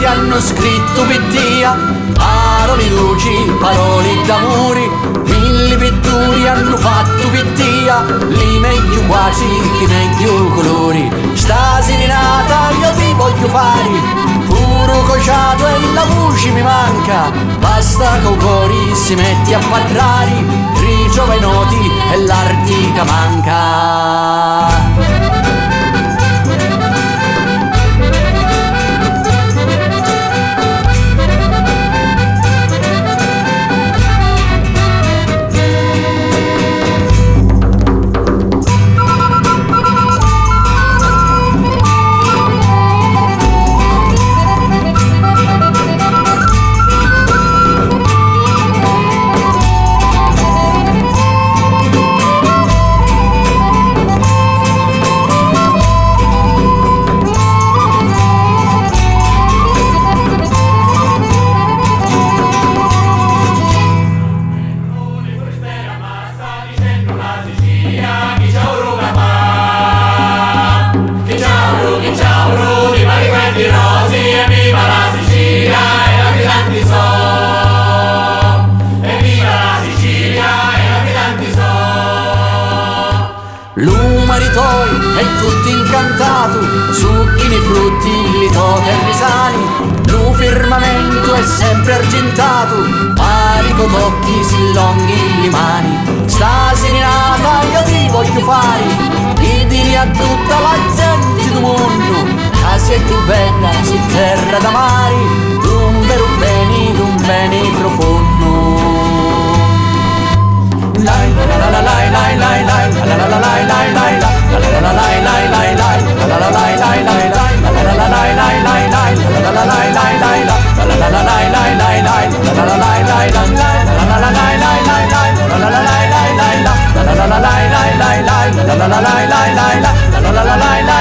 poeti hanno scritto pittia, parole luci, parole d'amori, mille pittori hanno fatto pittia, li meglio quasi che meglio colori. Sta serenata io ti voglio fare, puro cociato e la voce mi manca, basta che cori si metti a parlare, rigiova i noti e l'artica manca. L'umaritoi è tutto incantato, succhi i frutti, li toterri sani, lo firmamento è sempre argentato, parico tocchi si longhi le mani. Sta serenata io ti voglio fare, e dire a tutta la gente del mondo, che sei più bella, sei terra da mare, un vero bene, un bene profondo. Lai la la la la lai lai lai la la la la lai lai lai la la la la lai lai lai la la la la lai lai lai la la la la lai lai lai la la la la lai lai lai la la la la lai lai lai la la la la lai lai lai la la la la lai lai lai la la la la lai lai lai la la la la lai lai lai la la la la lai lai lai la la la la lai